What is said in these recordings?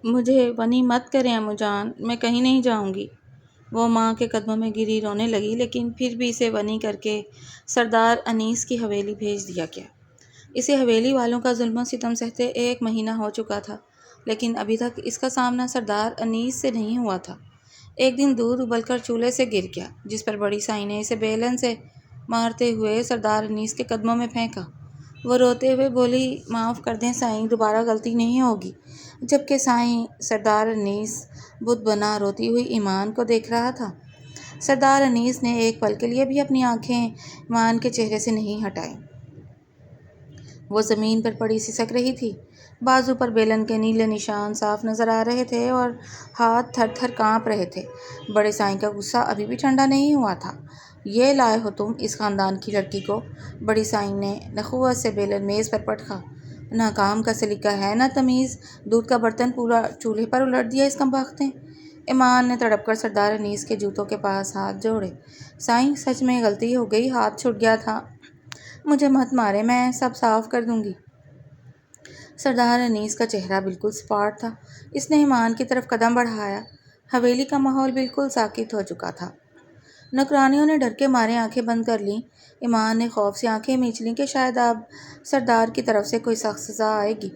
مجھے ونی مت کریں امو جان، میں کہیں نہیں جاؤں گی۔ وہ ماں کے قدموں میں گری رونے لگی، لیکن پھر بھی اسے ونی کر کے سردار انیس کی حویلی بھیج دیا گیا۔ اسے حویلی والوں کا ظلم و ستم سہتے 1 مہینہ ہو چکا تھا، لیکن ابھی تک اس کا سامنا سردار انیس سے نہیں ہوا تھا۔ ایک دن دودھ ابل کر چولہے سے گر گیا، جس پر بڑی سائی نے اسے بیلن سے مارتے ہوئے سردار انیس کے قدموں میں پھینکا۔ وہ روتے ہوئے بولی، معاف کر دیں سائیں، دوبارہ غلطی نہیں ہوگی۔ جبکہ سائیں سردار انیس بت بنا روتی ہوئی ایمان کو دیکھ رہا تھا۔ سردار انیس نے ایک پل کے لیے بھی اپنی آنکھیں ایمان کے چہرے سے نہیں ہٹائیں۔ وہ زمین پر پڑی سسک رہی تھی۔ بازو پر بیلن کے نیلے نشان صاف نظر آ رہے تھے اور ہاتھ تھر تھر کانپ رہے تھے۔ بڑے سائیں کا غصہ ابھی بھی ٹھنڈا نہیں ہوا تھا۔ یہ لائے ہو تم اس خاندان کی لڑکی کو؟ بڑی سائیں نے نخوت سے بیلن میز پر پٹکا۔ نہ کام کا سلیقہ ہے نہ تمیز، دودھ کا برتن پورا چولہے پر الٹ دیا اس کمبخت نے۔ ایمان نے تڑپ کر سردار انیس کے جوتوں کے پاس ہاتھ جوڑے۔ سائیں سچ میں غلطی ہو گئی، ہاتھ چھوٹ گیا تھا، مجھے مت مارے، میں سب صاف کر دوں گی۔ سردار انیس کا چہرہ بالکل سپاٹ تھا۔ اس نے ایمان کی طرف قدم بڑھایا۔ حویلی کا ماحول بالکل ساکت ہو چکا تھا۔ نوکرانیوں نے ڈر کے مارے آنکھیں بند کر لیں۔ ایمان نے خوف سے آنکھیں میچ لیں کہ شاید اب سردار کی طرف سے کوئی سخت سزا آئے گی،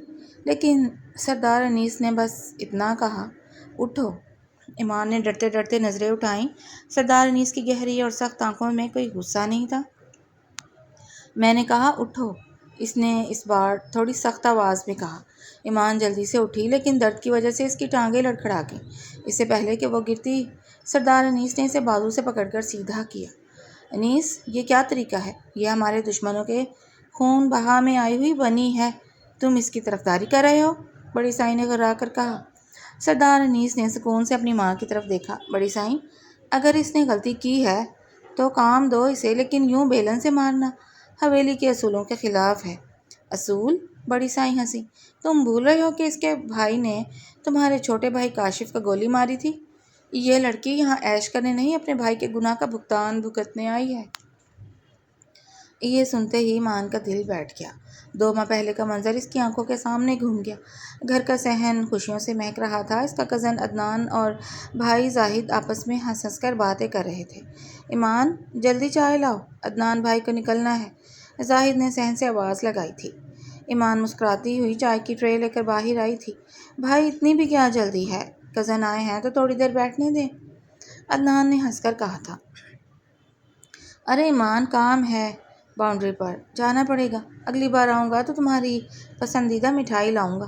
لیکن سردار انیس نے بس اتنا کہا، اٹھو۔ ایمان نے ڈرتے ڈرتے نظریں اٹھائیں۔ سردار انیس کی گہری اور سخت آنکھوں میں کوئی غصہ نہیں تھا۔ میں نے کہا اٹھو، اس نے اس بار تھوڑی سخت آواز میں کہا۔ ایمان جلدی سے اٹھی، لیکن درد کی وجہ سے اس کی ٹانگیں لڑکھڑا گئیں۔ اس سے پہلے کہ وہ گرتی، سردار انیس نے اسے بازو سے پکڑ کر سیدھا کیا۔ انیس، یہ کیا طریقہ ہے؟ یہ ہمارے دشمنوں کے خون بہا میں آئی ہوئی ونی ہے، تم اس کی طرفداری کر رہے ہو؟ بڑی سائیں نے گھبرا کر کہا۔ سردار انیس نے سکون سے اپنی ماں کی طرف دیکھا۔ بڑی سائیں، اگر اس نے غلطی کی ہے تو کام دو اسے، لیکن یوں بیلن سے مارنا حویلی کے اصولوں کے خلاف ہے۔ اصول؟ بڑی سائیں ہنسی۔ تم بھول رہے ہو کہ اس کے بھائی نے تمہارے چھوٹے بھائی کاشف کو گولی ماری تھی؟ یہ لڑکی یہاں عیش کرنے نہیں، اپنے بھائی کے گناہ کا بھگتان بھگتنے آئی ہے۔ یہ سنتے ہی ایمان کا دل بیٹھ گیا۔ 2 ماہ پہلے کا منظر اس کی آنکھوں کے سامنے گھوم گیا۔ گھر کا صحن خوشیوں سے مہک رہا تھا۔ اس کا کزن عدنان اور بھائی زاہد آپس میں ہنس ہنس کر باتیں کر رہے تھے۔ ایمان، جلدی چائے لاؤ، عدنان بھائی کو نکلنا ہے، زاہد نے صحن سے آواز لگائی تھی۔ ایمان مسکراتی ہوئی چائے کی ٹرے لے کر باہر آئی تھی۔ بھائی، اتنی بھی کیا جلدی ہے؟ کزن آئے ہیں تو تھوڑی دیر بیٹھنے دیں، عدنان نے ہنس کر کہا تھا۔ ارے ایمان، کام ہے، باؤنڈری پر جانا پڑے گا، اگلی بار آؤں گا تو تمہاری پسندیدہ مٹھائی لاؤں گا۔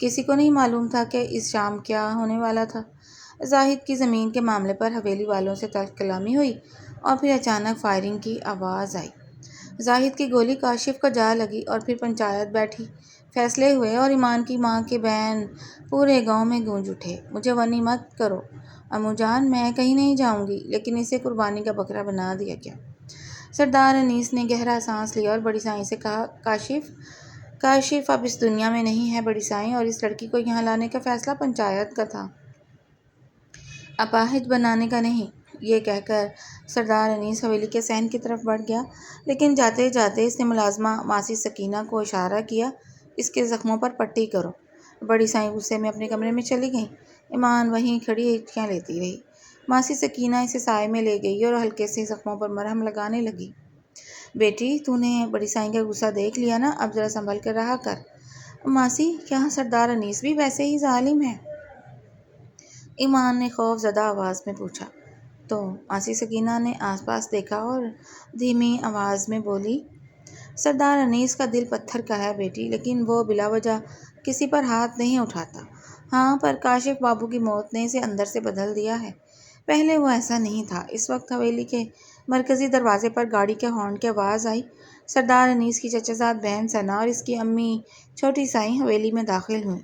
کسی کو نہیں معلوم تھا کہ اس شام کیا ہونے والا تھا۔ زاہد کی زمین کے معاملے پر حویلی والوں سے تلخ کلامی ہوئی اور پھر اچانک فائرنگ کی آواز آئی۔ زاہد کی گولی کاشف کو جا لگی اور پھر پنچایت بیٹھی، فیصلے ہوئے اور ایمان کی ماں کے بین پورے گاؤں میں گونج اٹھے۔ مجھے ونی مت کرو امو جان، میں کہیں نہیں جاؤں گی، لیکن اسے قربانی کا بکرا بنا دیا گیا۔ سردار انیس نے گہرا سانس لیا اور بڑی سائیں سے کہا، کاشف اب اس دنیا میں نہیں ہے بڑی سائیں، اور اس لڑکی کو یہاں لانے کا فیصلہ پنچایت کا تھا، اپاہج بنانے کا نہیں۔ یہ کہہ کر سردار انیس حویلی کے صحن کی طرف بڑھ گیا، لیکن جاتے جاتے اس نے ملازمہ ماسی سکینہ کو اشارہ کیا، اس کے زخموں پر پٹی کرو۔ بڑی سائیں غصے میں اپنے کمرے میں چلی گئیں۔ ایمان وہیں کھڑی ہچکیاں لیتی رہی۔ ماسی سکینہ اسے سائے میں لے گئی اور ہلکے سے زخموں پر مرہم لگانے لگی۔ بیٹی، تو نے بڑی سائیں کا غصہ دیکھ لیا نا، اب ذرا سنبھل کر رہا کر۔ ماسی، کیا سردار انیس بھی ویسے ہی ظالم ہے؟ ایمان نے خوف زدہ آواز میں پوچھا۔ تو ماسی سکینہ نے آس پاس دیکھا اور دھیمی آواز میں بولی، سردار انیس کا دل پتھر کا ہے بیٹی، لیکن وہ بلا وجہ کسی پر ہاتھ نہیں اٹھاتا۔ ہاں، پر کاشف بابو کی موت نے اسے اندر سے بدل دیا ہے، پہلے وہ ایسا نہیں تھا۔ اس وقت حویلی کے مرکزی دروازے پر گاڑی کے ہارن کی آواز آئی۔ سردار انیس کی چچا زاد بہن ثنا اور اس کی امی چھوٹی سائیں حویلی میں داخل ہوئیں۔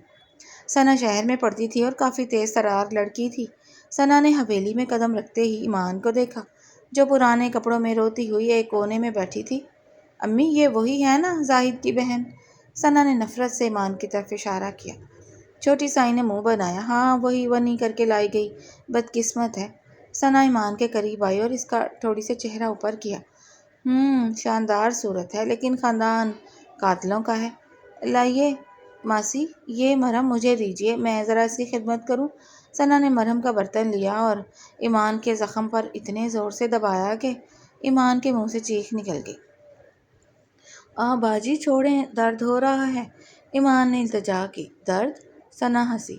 ثنا شہر میں پڑھتی تھی اور کافی تیز ترار لڑکی تھی۔ ثنا نے حویلی میں قدم رکھتے ہی ایمان کو دیکھا، جو پرانے کپڑوں میں روتی ہوئی ایک کونے میں بیٹھی تھی۔ امی، یہ وہی ہے نا زاہد کی بہن؟ ثنا نے نفرت سے ایمان کی طرف اشارہ کیا۔ چھوٹی سائیں نے منہ بنایا، ہاں وہی، ونی کر کے لائی گئی بدقسمت ہے۔ ثنا ایمان کے قریب آئی اور اس کا تھوڑی سے چہرہ اوپر کیا۔ شاندار صورت ہے، لیکن خاندان قاتلوں کا ہے، لائیے ماسی یہ مرہم مجھے دیجیے، میں ذرا اس کی خدمت کروں۔ ثنا نے مرہم کا برتن لیا اور ایمان کے زخم پر اتنے زور سے دبایا کہ ایمان کے منہ سے چیخ نکل گئی۔ باجی چھوڑیں، درد ہو رہا ہے، ایمان نے التجا کی۔ درد؟ ثنا ہنسی۔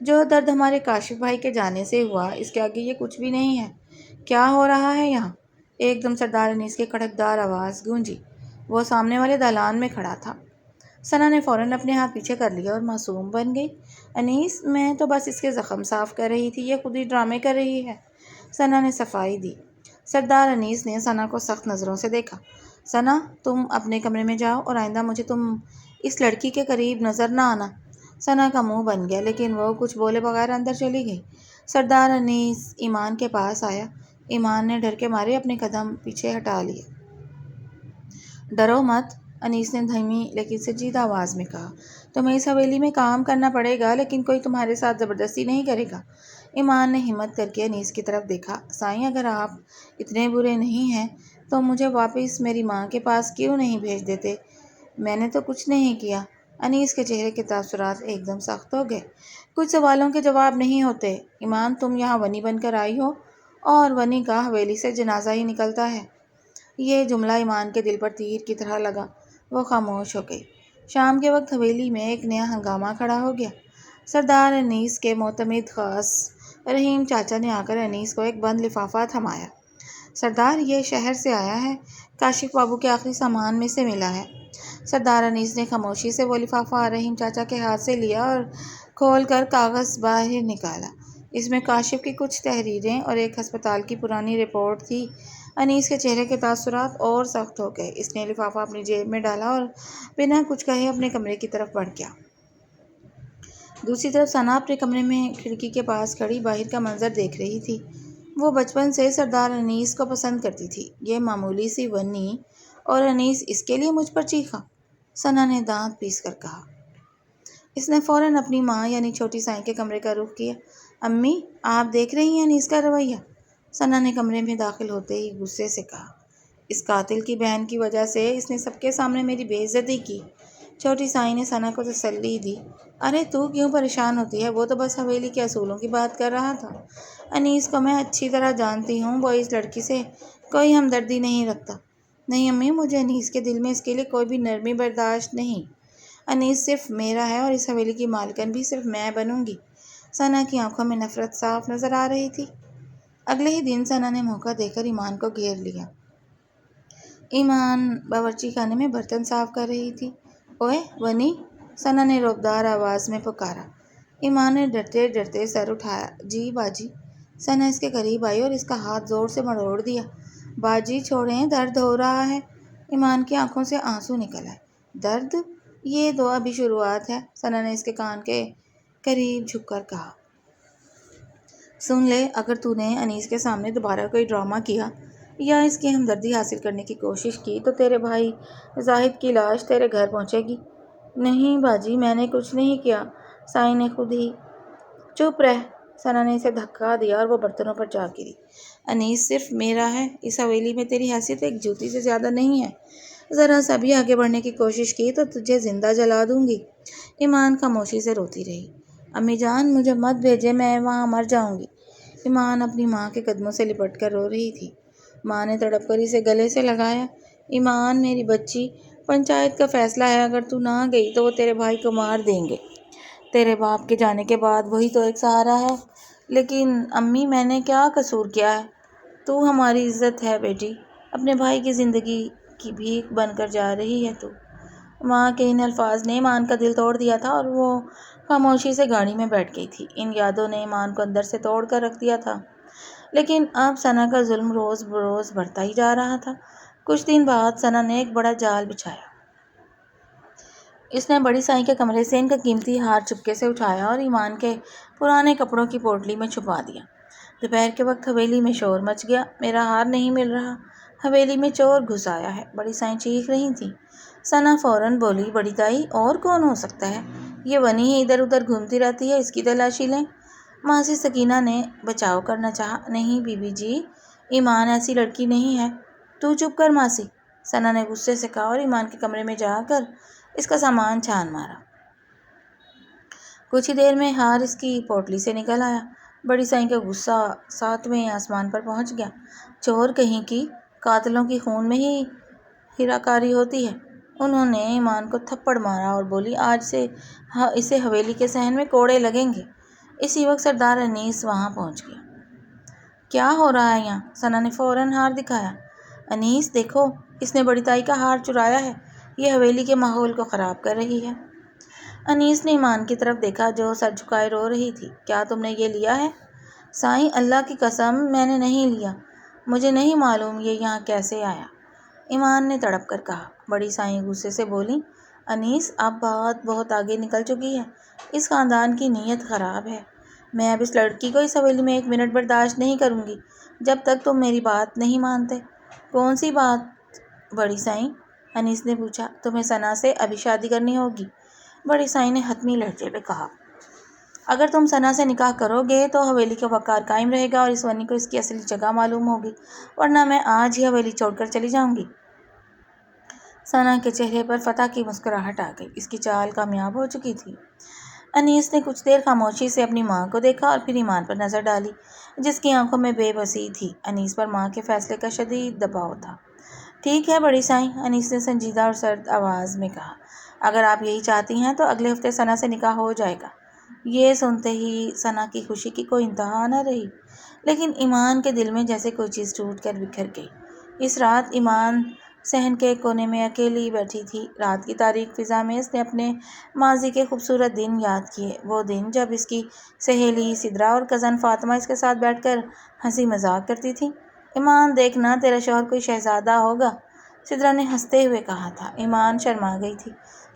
جو درد ہمارے کاشف بھائی کے جانے سے ہوا، اس کے آگے یہ کچھ بھی نہیں ہے۔ کیا ہو رہا ہے یہاں؟ ایک دم سردار انیس کی کڑکدار آواز گونجی۔ وہ سامنے والے دالان میں کھڑا تھا۔ ثنا نے فوراً اپنے ہاتھ پیچھے کر لیا اور معصوم بن گئی۔ انیس، میں تو بس اس کے زخم صاف کر رہی تھی، یہ خود ہی ڈرامے کر رہی ہے۔ ثنا نے صفائی دی۔ سردار انیس نے ثنا کو سخت نظروں سے دیکھا۔ ثنا، تم اپنے کمرے میں جاؤ اور آئندہ مجھے تم اس لڑکی کے قریب نظر نہ آنا۔ ثنا کا منہ بن گیا لیکن وہ کچھ بولے بغیر اندر چلی گئی۔ سردار انیس ایمان کے پاس آیا۔ ایمان نے ڈر کے مارے اپنے قدم پیچھے ہٹا لیے۔ ڈرو مت، انیس نے دھیمی لیکن سنجیدہ آواز میں کہا۔ تمہیں اس حویلی میں کام کرنا پڑے گا لیکن کوئی تمہارے ساتھ زبردستی نہیں کرے گا۔ ایمان نے ہمت کر کے انیس کی طرف دیکھا۔ سائیں، اگر آپ اتنے برے نہیں ہیں تو مجھے واپس میری ماں کے پاس کیوں نہیں بھیج دیتے؟ میں نے تو کچھ نہیں کیا۔ انیس کے چہرے کے تاثرات ایک دم سخت ہو گئے۔ کچھ سوالوں کے جواب نہیں ہوتے۔ ایمان، تم یہاں ونی بن کر آئی ہو اور ونی کا حویلی سے جنازہ ہی نکلتا ہے۔ یہ جملہ ایمان کے دل پر تیر کی طرح لگا۔ وہ خاموش ہو گئی۔ شام کے وقت حویلی میں ایک نیا ہنگامہ کھڑا ہو گیا۔ سردار انیس کے معتمد خاص رحیم چاچا نے آ کر انیس کو ایک بند لفافہ تھمایا۔ سردار، یہ شہر سے آیا ہے، کاشف بابو کے آخری سامان میں سے ملا ہے۔ سردار انیس نے خاموشی سے وہ لفافہ رحیم چاچا کے ہاتھ سے لیا اور کھول کر کاغذ باہر نکالا۔ اس میں کاشف کی کچھ تحریریں اور ایک ہسپتال کی پرانی رپورٹ تھی۔ انیس کے چہرے کے تاثرات اور سخت ہو گئے۔ اس نے لفافہ اپنی جیب میں ڈالا اور بنا کچھ کہے اپنے کمرے کی طرف بڑھ گیا۔ دوسری طرف ثنا اپنے کمرے میں کھڑکی کے پاس کھڑی باہر کا منظر دیکھ رہی تھی۔ وہ بچپن سے سردار انیس کو پسند کرتی تھی۔ یہ معمولی سی ونی اور انیس اس کے لیے مجھ پر چیخا؟ ثنا نے دانت پیس کر کہا۔ اس نے فوراً اپنی ماں یعنی چھوٹی سائیں کے کمرے کا رخ کیا۔ امی، آپ دیکھ رہی ہیں انیس کا رویہ؟ ثنا نے کمرے میں داخل ہوتے ہی غصے سے کہا۔ اس قاتل کی بہن کی وجہ سے اس نے سب کے سامنے میری بے عزتی کی۔ چھوٹی سائیں نے ثنا کو تسلی دی۔ ارے تو کیوں پریشان ہوتی ہے، وہ تو بس حویلی کے اصولوں کی بات کر رہا تھا۔ انیس کو میں اچھی طرح جانتی ہوں، وہ اس لڑکی سے کوئی ہمدردی نہیں رکھتا۔ نہیں امی، مجھے انیس کے دل میں اس کے لیے کوئی بھی نرمی برداشت نہیں۔ انیس صرف میرا ہے اور اس حویلی کی مالکن بھی صرف میں بنوں گی۔ ثنا کی آنکھوں میں نفرت صاف نظر آ رہی تھی۔ اگلے ہی دن ثنا نے موقع دے کر ایمان کو گھیر لیا۔ ایمان باورچی خانے میں برتن صاف کر رہی تھی۔ اوئے ونی، ثنا نے روبدار آواز میں پکارا۔ ایمان نے ڈرتے ڈرتے سر اٹھایا۔ جی باجی۔ ثنا اس کے قریب آئی اور اس کا ہاتھ زور سے مروڑ دیا۔ باجی چھوڑیں، درد ہو رہا ہے۔ ایمان کی آنکھوں سے آنسو نکل آئے۔ درد؟ یہ تو ابھی شروعات ہے، ثنا نے اس کے کان کے قریب جھک کر کہا۔ سن لے، اگر تو نے انیس کے سامنے دوبارہ کوئی ڈرامہ کیا یا اس کی ہمدردی حاصل کرنے کی کوشش کی تو تیرے بھائی زاہد کی لاش تیرے گھر پہنچے گی۔ نہیں باجی، میں نے کچھ نہیں کیا، سائیں نے خود ہی۔ چپ رہ، ثنا نے اسے دھکا دیا اور وہ برتنوں پر جا گری۔ انیس صرف میرا ہے، اس حویلی میں تیری حیثیت ایک جوتی سے زیادہ نہیں ہے۔ ذرا سا بھی آگے بڑھنے کی کوشش کی تو تجھے زندہ جلا دوں گی۔ ایمان خاموشی سے روتی رہی۔ امی جان، مجھے مت بھیجے، میں وہاں مر جاؤں گی۔ ایمان اپنی ماں کے قدموں سے لپٹ کر رو رہی تھی۔ ماں نے تڑپ کر اسے گلے سے لگایا۔ ایمان میری بچی، پنچایت کا فیصلہ ہے، اگر تو نہ گئی تو وہ تیرے بھائی کو مار دیں گے۔ تیرے باپ کے جانے کے بعد وہی تو ایک سہارا ہے۔ لیکن امی، میں نے کیا قصور کیا ہے؟ تو ہماری عزت ہے بیٹی، اپنے بھائی کی زندگی کی بھیک بن کر جا رہی ہے تو۔ ماں کے ان الفاظ نے ایمان کا دل توڑ دیا تھا اور وہ خاموشی سے گاڑی میں بیٹھ گئی تھی۔ ان یادوں نے ایمان کو اندر سے توڑ کر رکھ دیا تھا۔ لیکن اب ثنا کا ظلم روز بروز بڑھتا ہی جا رہا تھا۔ کچھ دن بعد ثنا نے ایک بڑا جال بچھایا۔ اس نے بڑی سائیں کے کمرے سے ان کا قیمتی ہار چپکے سے اٹھایا اور ایمان کے پرانے کپڑوں کی پوٹلی میں چھپا دیا۔ دوپہر کے وقت حویلی میں شور مچ گیا۔ میرا ہار نہیں مل رہا، حویلی میں چور گھس آیا ہے، بڑی سائیں چیخ رہی تھیں۔ ثنا فوراً بولی، بڑی دائی، اور کون ہو سکتا ہے؟ یہ ونی ہی ادھر ادھر گھومتی رہتی ہے، اس کی تلاشی لیں۔ ماسی سکینہ نے بچاؤ کرنا چاہا۔ نہیں بی بی جی، ایمان ایسی لڑکی نہیں ہے۔ تو چپ کر ماسی، ثنا نے غصے سے کہا اور ایمان کے کمرے میں جا کر اس کا سامان چھان مارا۔ کچھ ہی دیر میں ہار اس کی پوٹلی سے نکل آیا۔ بڑی سائیں کا غصہ 7ویں آسمان پر پہنچ گیا۔ چور کہیں کی، قاتلوں کی خون میں ہی ہیراکاری ہوتی ہے۔ انہوں نے ایمان کو تھپڑ مارا اور بولی، آج سے اسے حویلی کے صحن میں کوڑے لگیں گے۔ اسی وقت سردار انیس وہاں پہنچ گیا۔ کیا ہو رہا ہے یہاں؟ ثنا نے فوراً ہار دکھایا۔ انیس دیکھو، اس نے بڑی تائی کا ہار چرایا ہے، یہ حویلی کے ماحول کو خراب کر رہی ہے۔ انیس نے ایمان کی طرف دیکھا جو سر جھکائے رو رہی تھی۔ کیا تم نے یہ لیا ہے؟ سائیں اللہ کی قسم میں نے نہیں لیا، مجھے نہیں معلوم یہ یہاں کیسے آیا، ایمان نے تڑپ کر کہا۔ بڑی سائیں غصے سے بولیں، انیس اب بات بہت آگے نکل چکی ہے، اس خاندان کی نیت خراب ہے، میں اب اس لڑکی کو اس حویلی میں 1 منٹ برداشت نہیں کروں گی جب تک تم میری بات نہیں مانتے۔ کون سی بات بڑی سائیں؟ انیس نے پوچھا۔ تمہیں ثنا سے ابھی شادی کرنی ہوگی، بڑی سائیں نے حتمی لہجے میں کہا۔ اگر تم ثنا سے نکاح کرو گے تو حویلی کا وقار قائم رہے گا اور اس ونی کو اس کی اصلی جگہ معلوم ہوگی، ورنہ میں آج ہی حویلی چھوڑ کر چلی جاؤں گی۔ ثنا کے چہرے پر فتح کی مسکراہٹ آ گئی، اس کی چال کامیاب ہو چکی تھی۔ انیس نے کچھ دیر خاموشی سے اپنی ماں کو دیکھا اور پھر ایمان پر نظر ڈالی جس کی آنکھوں میں بے بسی تھی۔ انیس پر ماں کے فیصلے کا شدید دباؤ تھا۔ ٹھیک ہے بڑی سائیں، انیس نے سنجیدہ اور سرد آواز میں کہا، اگر آپ یہی چاہتی ہیں تو اگلے ہفتے ثنا سے نکاح ہو جائے گا۔ یہ سنتے ہی ثنا کی خوشی کی کوئی انتہا نہ رہی، لیکن ایمان کے دل میں جیسے کوئی چیز ٹوٹ کر بکھر گئی۔ اس رات ایمان صحن کے ایک کونے میں اکیلی بیٹھی تھی۔ رات کی تاریک فضا میں اس نے اپنے ماضی کے خوبصورت دن یاد کیے، وہ دن جب اس کی سہیلی سدرا اور کزن فاطمہ اس کے ساتھ بیٹھ کر ہنسی مذاق کرتی تھیں۔ ایمان دیکھنا، تیرا شوہر کوئی شہزادہ ہوگا، سدرا نے ہنستے ہوئے کہا تھا۔ ایمان شرما گئی تھی۔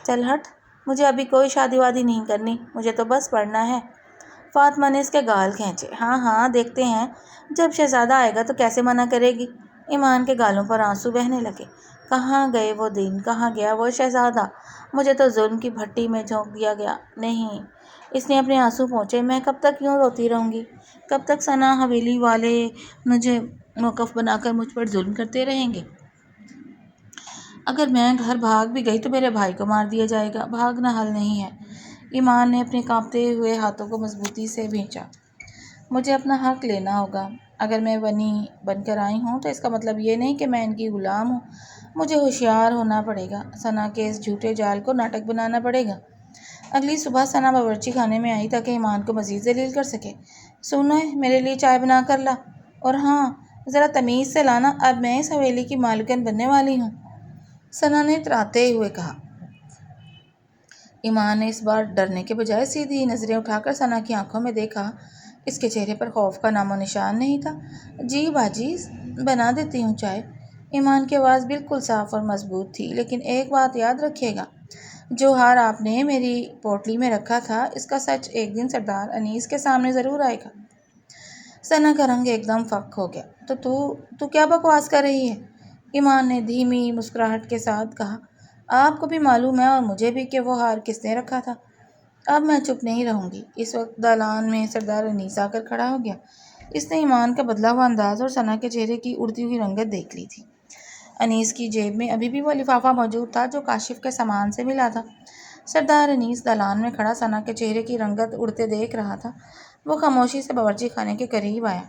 چل ہٹ، مجھے ابھی کوئی شادی وادی نہیں کرنی، مجھے تو بس پڑھنا ہے۔ فاطمہ نے اس کے گال کھینچے۔ ہاں ہاں دیکھتے ہیں، جب شہزادہ آئے گا تو کیسے منع کرے گی۔ ایمان کے گالوں پر آنسو بہنے لگے۔ کہاں گئے وہ دن، کہاں گیا وہ شہزادہ، مجھے تو ظلم کی بھٹی میں جھونک دیا گیا۔ نہیں، اس نے اپنے آنسو پونچھے، میں کب تک یوں روتی رہوں گی، کب تک ثنا حویلی والے مجھے موقف بنا کر مجھ پر ظلم کرتے رہیں گے۔ اگر میں گھر بھاگ بھی گئی تو میرے بھائی کو مار دیا جائے گا، بھاگنا حل نہیں ہے۔ ایمان نے اپنے کانپتے ہوئے ہاتھوں کو مضبوطی سے بھینچا۔ مجھے اپنا حق لینا ہوگا، اگر میں ونی بن کر آئی ہوں تو اس کا مطلب یہ نہیں کہ میں ان کی غلام ہوں، مجھے ہوشیار ہونا پڑے گا، ثنا کے اس جھوٹے جال کو ناٹک بنانا پڑے گا۔ اگلی صبح ثنا باورچی خانے میں آئی تاکہ ایمان کو مزید ذلیل کر سکے۔ سونے، میرے لیے چائے بنا کر لا، اور ہاں ذرا تمیز سے لانا، اب میں اس حویلی کی مالکن بننے والی ہوں، ثنا نے اتراتے ہوئے کہا۔ ایمان نے اس بار ڈرنے کے بجائے سیدھی نظریں اٹھا کر ثنا کی آنکھوں میں دیکھا۔ اس کے چہرے پر خوف کا نام و نشان نہیں تھا۔ جی باجی، بنا دیتی ہوں چائے۔ ایمان کی آواز بالکل صاف اور مضبوط تھی۔ لیکن ایک بات یاد رکھیے گا، جو ہار آپ نے میری پوٹلی میں رکھا تھا، اس کا سچ ایک دن سردار انیس کے سامنے ضرور آئے گا۔ ثنا کا رنگ ایک دم فک ہو گیا۔ تو کیا بکواس کر رہی ہے؟ ایمان نے دھیمی مسکراہٹ کے ساتھ کہا۔ آپ کو بھی معلوم ہے اور مجھے بھی کہ وہ ہار کس نے رکھا تھا۔ اب میں چپ نہیں رہوں گی۔ اس وقت دالان میں سردار انیس آ کر کھڑا ہو گیا۔ اس نے ایمان کا بدلا ہوا انداز اور ثنا کے چہرے کی اڑتی ہوئی رنگت دیکھ لی تھی۔ انیس کی جیب میں ابھی بھی وہ لفافہ موجود تھا جو کاشف کے سامان سے ملا تھا۔ سردار انیس دالان میں کھڑا ثنا کے چہرے کی رنگت اڑتے دیکھ رہا تھا۔ وہ خاموشی سے باورچی خانے کے قریب آیا۔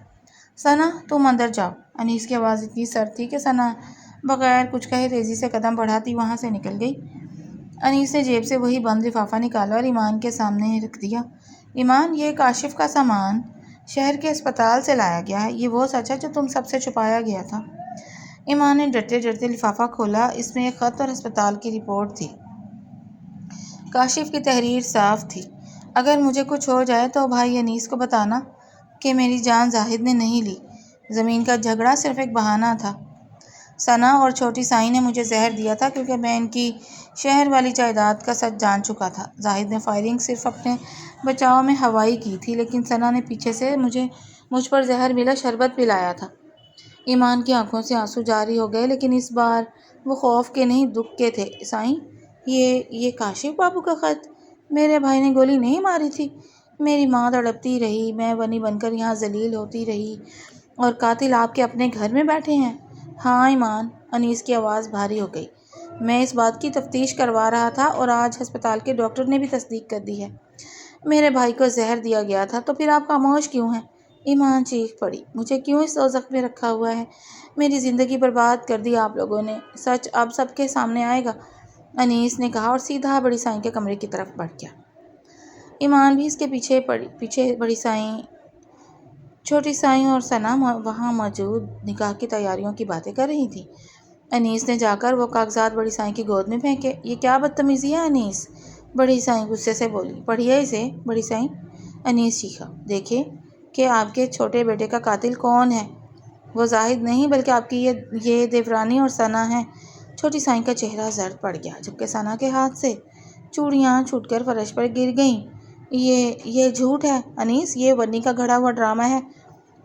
ثنا، تم اندر جاؤ۔ انیس کی آواز اتنی سرد تھی کہ ثنا بغیر کچھ کہے تیزی سے قدم بڑھاتی وہاں سے نکل گئی۔ انیس نے جیب سے وہی بند لفافہ نکالا اور ایمان کے سامنے رکھ دیا۔ ایمان، یہ کاشف کا سامان شہر کے اسپتال سے لایا گیا ہے، یہ وہ سچ ہے جو تم سب سے چھپایا گیا تھا۔ ایمان نے ڈرتے ڈرتے لفافہ کھولا۔ اس میں ایک خط اور ہسپتال کی رپورٹ تھی۔ کاشف کی تحریر صاف تھی۔ اگر مجھے کچھ ہو جائے تو بھائی انیس کو بتانا کہ میری جان زاہد نے نہیں لی، زمین کا جھگڑا صرف ایک بہانہ تھا۔ ثنا اور چھوٹی سائیں نے مجھے زہر دیا تھا کیونکہ میں ان کی شہر والی جائیداد کا سچ جان چکا تھا۔ زاہد نے فائرنگ صرف اپنے بچاؤ میں ہوائی کی تھی، لیکن ثنا نے پیچھے سے مجھ پر زہر ملا شربت پلایا تھا۔ ایمان کی آنکھوں سے آنسو جاری ہو گئے، لیکن اس بار وہ خوف کے نہیں دکھ کے تھے۔ سائیں، یہ کاشف بابو کا خط؟ میرے بھائی نے گولی نہیں ماری تھی؟ میری ماں تڑپتی رہی، میں ونی بن کر یہاں ذلیل ہوتی رہی، اور قاتل آپ کے اپنے گھر میں بیٹھے ہیں۔ ہاں ایمان، انیس کی آواز بھاری ہو گئی، میں اس بات کی تفتیش کروا رہا تھا اور آج ہسپتال کے ڈاکٹر نے بھی تصدیق کر دی ہے۔ میرے بھائی کو زہر دیا گیا تھا تو پھر آپ خاموش کیوں ہیں؟ ایمان چیخ پڑی، مجھے کیوں اس دوزخ میں رکھا ہوا ہے؟ میری زندگی برباد کر دی آپ لوگوں نے، سچ اب سب کے سامنے آئے گا، انیس نے کہا اور سیدھا بڑی سائیں کے کمرے کی طرف بڑھ گیا۔ ایمان بھی اس کے پیچھے بڑی سائیں، چھوٹی سائیں اور ثنا وہاں موجود نکاح کی تیاریوں کی باتیں کر رہی تھیں۔ انیس نے جا کر وہ کاغذات بڑی سائیں کی گود میں پھینکے۔ یہ کیا بدتمیزی ہے انیس؟ بڑی سائیں غصے سے بولی۔ پڑھیے اسے بڑی سائیں، انیس چیخا۔ دیکھیں کہ آپ کے چھوٹے بیٹے کا قاتل کون ہے؟ وہ زاہد نہیں بلکہ آپ کی یہ دیورانی اور ثنا ہے۔ چھوٹی سائیں کا چہرہ زرد پڑ گیا جبکہ ثنا کے ہاتھ سے چوڑیاں چھوٹ کر فرش پر گر گئیں۔ یہ جھوٹ ہے انیس، یہ ونی کا گھڑا ہوا ڈرامہ ہے،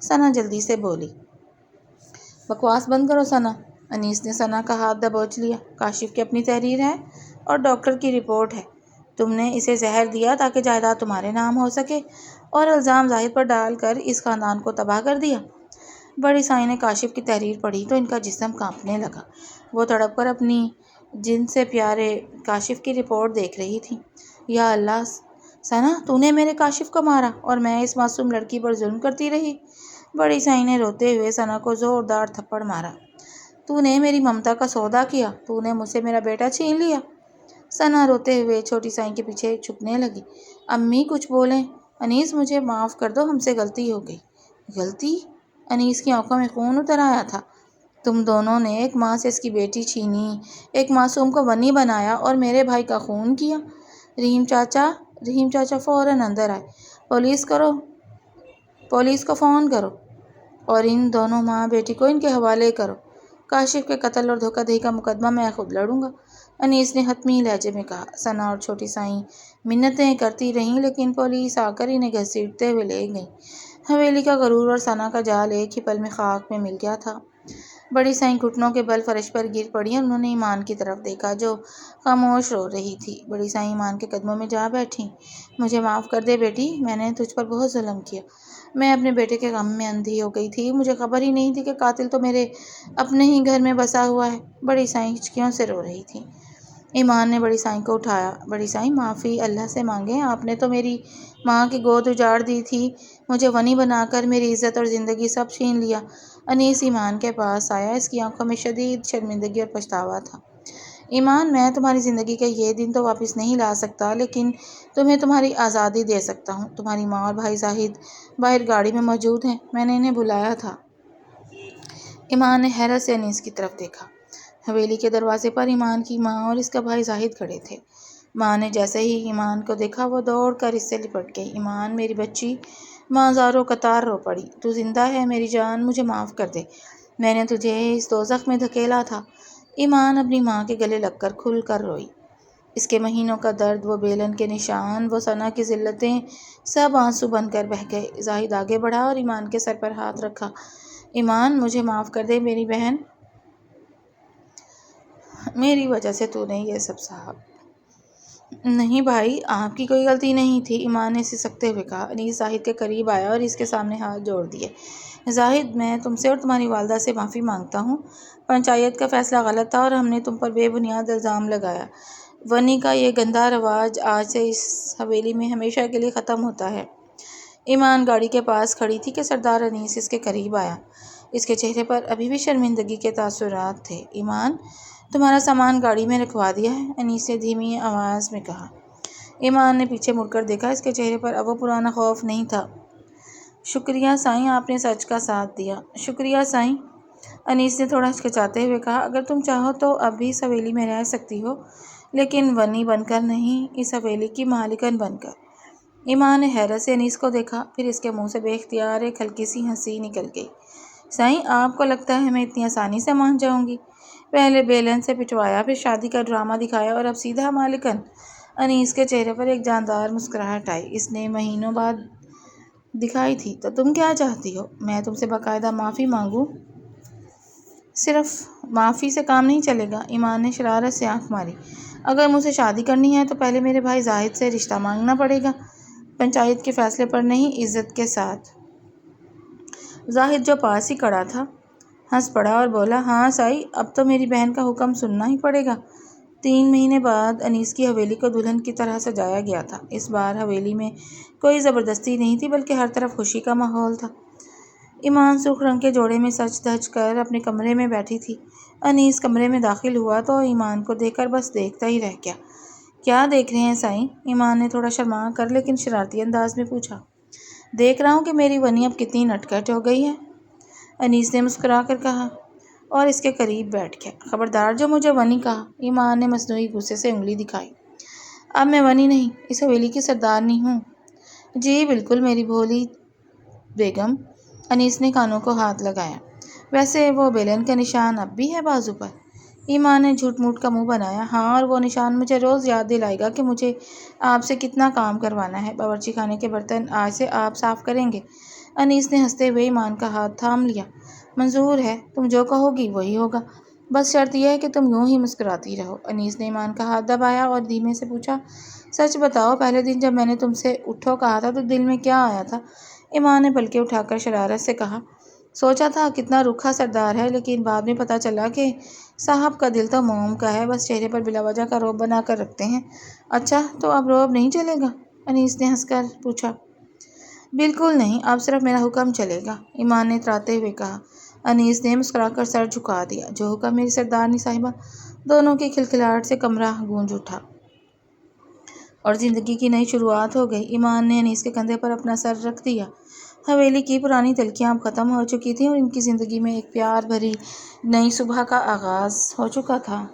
ثنا جلدی سے بولی۔ بکواس بند کرو ثنا، انیس نے ثنا کا ہاتھ دبوچ لیا۔ کاشف کی اپنی تحریر ہے اور ڈاکٹر کی رپورٹ ہے، تم نے اسے زہر دیا تاکہ جائیداد تمہارے نام ہو سکے اور الزام زاہد پر ڈال کر اس خاندان کو تباہ کر دیا۔ بڑی سائیں نے کاشف کی تحریر پڑھی تو ان کا جسم کانپنے لگا۔ وہ تڑپ کر اپنی جن سے پیارے کاشف کی رپورٹ دیکھ رہی تھی۔ یا اللہ ثنا، تو نے میرے کاشف کو مارا اور میں اس معصوم لڑکی پر ظلم کرتی رہی۔ بڑی سائیں نے روتے ہوئے ثنا کو زوردار تھپڑ مارا۔ تو نے میری ممتا کا سودا کیا، تو نے مجھ سے میرا بیٹا چھین لیا۔ ثنا روتے ہوئے چھوٹی سائیں کے پیچھے چھپنے لگی۔ امی کچھ بولیں۔ انیس مجھے معاف کر دو، ہم سے غلطی ہو گئی۔ غلطی؟ انیس کی آنکھوں میں خون اتر آیا تھا۔ تم دونوں نے ایک ماں سے اس کی بیٹی چھینی، ایک معصوم کو بنی بنایا اور میرے بھائی کا خون کیا۔ رحیم چاچا فوراً اندر آئے۔ پولیس کو فون کرو اور ان دونوں ماں بیٹی کو ان کے حوالے کرو۔ کاشف کے قتل اور دھوکہ دہی کا مقدمہ میں خود لڑوں گا، انیس نے حتمی لہجے میں کہا۔ ثنا اور چھوٹی سائیں منتیں کرتی رہیں لیکن پولیس آ کر انہیں گھسیٹتے ہوئے لے گئی۔ حویلی کا غرور اور ثنا کا جال ایک ہی پل میں خاک میں مل گیا تھا۔ بڑی سائیں گھٹنوں کے بل فرش پر گر پڑی اور انہوں نے ایمان کی طرف دیکھا جو خاموش رو رہی تھی۔ بڑی سائیں ایمان کے قدموں میں جا بیٹھیں۔ مجھے معاف کر دے بیٹی، میں نے تجھ پر بہت ظلم کیا، میں اپنے بیٹے کے غم میں اندھی ہو گئی تھی، مجھے خبر ہی نہیں تھی کہ قاتل تو میرے اپنے ہی گھر میں بسا ہوا ہے۔ بڑی سائیں ہچکیوں سے رو رہی تھی۔ ایمان نے بڑی سائیں کو اٹھایا۔ بڑی سائیں معافی اللہ سے مانگیں، آپ نے تو میری ماں کی گود اجاڑ دی تھی، مجھے غنی بنا کر میری عزت اور زندگی سب چھین لیا۔ انیس ایمان کے پاس آیا، اس کی آنکھوں میں شدید شرمندگی اور پچھتاوا تھا۔ ایمان، میں تمہاری زندگی کا یہ دن تو واپس نہیں لا سکتا لیکن تمہیں تمہاری آزادی دے سکتا ہوں۔ تمہاری ماں اور بھائی زاہد باہر گاڑی میں موجود ہیں، میں نے انہیں بلایا تھا۔ ایمان نے حیرت سے انیس کی طرف دیکھا۔ حویلی کے دروازے پر ایمان کی ماں اور اس کا بھائی زاہد کھڑے تھے۔ ماں نے جیسے ہی ایمان کو دیکھا وہ دوڑ کر اس سے لپٹ گئی۔ ایمان میری بچی، ماں زاروں قطار رو پڑی۔ تو زندہ ہے میری جان، مجھے معاف کر دے، میں نے تجھے اس دوزخ میں دھکیلا تھا۔ ایمان اپنی ماں کے گلے لگ کر کھل کر روئی۔ اس کے مہینوں کا درد، وہ بیلن کے نشان، وہ ثنا کی ذلتیں سب آنسو بن کر بہہ گئے۔ زاہد آگے بڑھا اور ایمان کے سر پر ہاتھ رکھا۔ ایمان، مجھے معاف کر دے میری بہن، میری وجہ سے تو نے یہ سب سہا۔ نہیں بھائی، آپ کی کوئی غلطی نہیں تھی، ایمان نے سسکتے ہوئے کہا۔ انیس زاہد کے قریب آیا اور اس کے سامنے ہاتھ جوڑ دیے۔ زاہد، میں تم سے اور تمہاری والدہ سے معافی مانگتا ہوں، پنچایت کا فیصلہ غلط تھا اور ہم نے تم پر بے بنیاد الزام لگایا۔ ونی کا یہ گندا رواج آج سے اس حویلی میں ہمیشہ کے لیے ختم ہوتا ہے۔ ایمان گاڑی کے پاس کھڑی تھی کہ سردار انیس اس کے قریب آیا۔ اس کے چہرے پر ابھی بھی شرمندگی کے تاثرات تھے۔ ایمان، تمہارا سامان گاڑی میں رکھوا دیا ہے، انیس نے دھیمی آواز میں کہا۔ ایمان نے پیچھے مڑ کر دیکھا، اس کے چہرے پر اب وہ پرانا خوف نہیں تھا۔ شکریہ سائیں، آپ نے سچ کا ساتھ دیا۔ شکریہ سائیں، انیس نے تھوڑا ہچکچاتے ہوئے کہا۔ اگر تم چاہو تو اب بھی اس حویلی میں رہ سکتی ہو لیکن ونی بن کر نہیں، اس حویلی کی مالکن بن کر۔ ایمان نے حیرت سے انیس کو دیکھا، پھر اس کے منہ سے بے اختیار ایک ہلکی سی ہنسی نکل گئی۔ سائیں، آپ کو لگتا ہے میں اتنی آسانی سے مان جاؤں گی؟ پہلے بیلن سے پٹوایا، پھر شادی کا ڈرامہ دکھایا اور اب سیدھا مالکن۔ انیس کے چہرے پر ایک جاندار مسکراہٹ آئی۔ اس نے مہینوں بعد دکھائی تھی۔ تو تم کیا چاہتی ہو؟ میں تم سے باقاعدہ معافی مانگوں؟ صرف معافی سے کام نہیں چلے گا، ایمان نے شرارت سے آنکھ ماری۔ اگر مجھ سے شادی کرنی ہے تو پہلے میرے بھائی زاہد سے رشتہ مانگنا پڑے گا، پنچایت کے فیصلے پر نہیں، عزت کے ساتھ۔ زاہد جو پاس ہی کھڑا تھا ہنس پڑا اور بولا، ہاں سائیں، اب تو میری بہن کا حکم سننا ہی پڑے گا۔ 3 مہینے بعد انیس کی حویلی کو دلہن کی طرح سجایا گیا تھا۔ اس بار حویلی میں کوئی زبردستی نہیں تھی بلکہ ہر طرف خوشی کا ماحول تھا۔ ایمان سرخ رنگ کے جوڑے میں سج دھج کر اپنے کمرے میں بیٹھی تھی۔ انیس کمرے میں داخل ہوا تو ایمان کو دیکھ کر بس دیکھتا ہی رہ گیا۔ کیا دیکھ رہے ہیں سائیں؟ ایمان نے تھوڑا شرما کر لیکن شرارتی انداز میں پوچھا۔ دیکھ رہا ہوں کہ میری ونی اب کتنی نٹکھٹ ہو گئی ہے، انیس نے مسکرا کر کہا اور اس کے قریب بیٹھ گیا۔ خبردار جو مجھے ونی کہا، ایمان نے مصنوعی غصے سے انگلی دکھائی۔ اب میں ونی نہیں، اس حویلی کی سردارنی ہوں۔ جی بالکل میری بھولی بیگم، انیس نے کانوں کو ہاتھ لگایا۔ ویسے وہ بیلن کا نشان اب بھی ہے بازو پر؟ ایمان نے جھوٹ موٹ کا منہ بنایا۔ ہاں، اور وہ نشان مجھے روز یاد دلائے گا کہ مجھے آپ سے کتنا کام کروانا ہے۔ باورچی خانے کے برتن آج سے آپ صاف کریں گے۔ انیس نے ہنستے ہوئے ایمان کا ہاتھ تھام لیا۔ منظور ہے، تم جو کہو گی وہی ہوگا، بس شرط یہ ہے کہ تم یوں ہی مسکراتی رہو۔ انیس نے ایمان کا ہاتھ دبایا اور دھیمے سے پوچھا، سچ بتاؤ، پہلے دن جب میں نے تم سے اٹھو کہا تھا تو دل میں کیا آیا تھا؟ ایمان نے پلکیں اٹھا کر شرارت سے کہا، سوچا تھا کتنا رکھا سردار ہے، لیکن بعد میں پتہ چلا کہ صاحب کا دل تو موم کا ہے، بس چہرے پر بلا وجہ کا رعب بنا کر رکھتے ہیں۔ اچھا، تو اب رعب نہیں چلے گا؟ انیس نے ہنس کر پوچھا۔ بالکل نہیں، اب صرف میرا حکم چلے گا، ایمان نے اتراتے ہوئے کہا۔ انیس نے مسکرا کر سر جھکا دیا۔ جو حکم میری سردارنی صاحبہ۔ دونوں کی کھلکھلاہٹ سے کمرہ گونج اٹھا اور زندگی کی نئی شروعات ہو گئی۔ ایمان نے انیس کے کندھے پر اپنا سر رکھ دیا۔ حویلی کی پرانی تلخیاں اب ختم ہو چکی تھیں اور ان کی زندگی میں ایک پیار بھری نئی صبح کا آغاز ہو چکا تھا۔